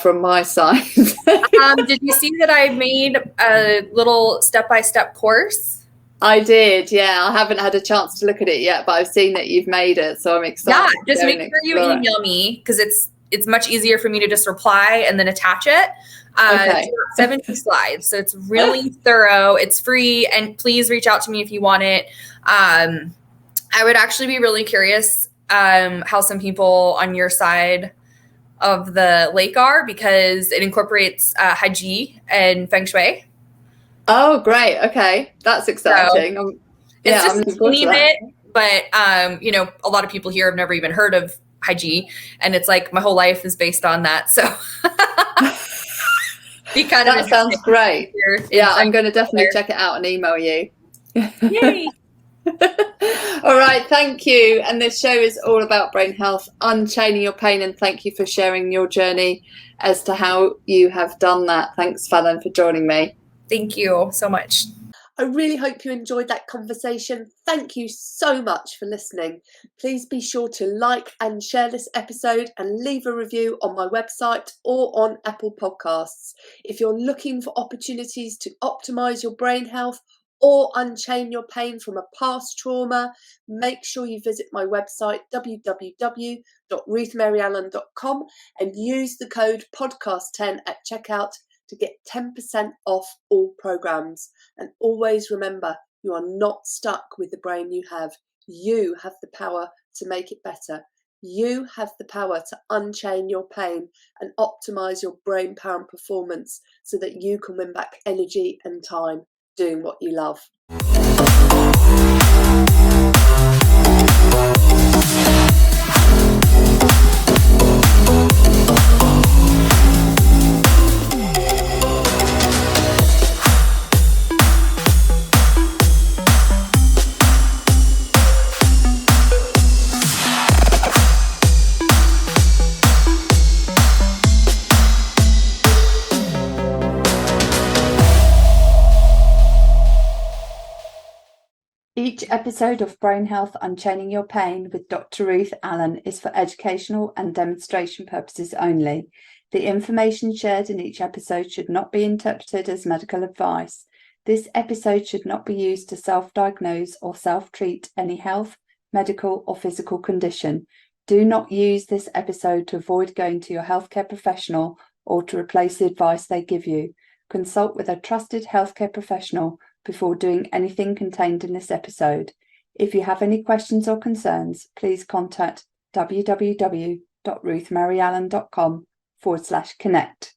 A: from my side.
B: Did you see that I made a little step-by-step course?
A: I did, yeah. I haven't had a chance to look at it yet, but I've seen that you've made it, so I'm excited.
B: Yeah, just make sure you email me, because it's much easier for me to just reply and then attach it. It's 70 slides. So it's really thorough. It's free. And please reach out to me if you want it. I would actually be really curious how some people on your side of the lake are, because it incorporates Haji and Feng Shui.
A: Oh, great. Okay. That's exciting.
B: So it's just a teeny bit, but a lot of people here have never even heard of Haji, and it's like my whole life is based on that. So
A: that sounds great. Yeah, I'm going to definitely check it out and email you.
B: Yay.
A: All right, thank you. And this show is all about brain health, unchaining your pain, and thank you for sharing your journey as to how you have done that. Thanks, Fallon, for joining me.
B: Thank you so much.
A: I really hope you enjoyed that conversation. Thank you so much for listening. Please be sure to like and share this episode and leave a review on my website or on Apple Podcasts. If you're looking for opportunities to optimize your brain health or unchain your pain from a past trauma, make sure you visit my website www.ruthmaryallen.com and use the code podcast10 at checkout to get 10% off all programs. And always remember, you are not stuck with the brain you have. You have the power to make it better. You have the power to unchain your pain and optimize your brain power and performance so that you can win back energy and time doing what you love. Each episode of Brain Health Unchaining Your Pain with Dr. Ruth Allan is for educational and demonstration purposes only. The information shared in each episode should not be interpreted as medical advice. This episode should not be used to self-diagnose or self-treat any health, medical or physical condition. Do not use this episode to avoid going to your healthcare professional or to replace the advice they give you. Consult with a trusted healthcare professional before doing anything contained in this episode. If you have any questions or concerns, please contact www.ruthmaryallen.com/connect.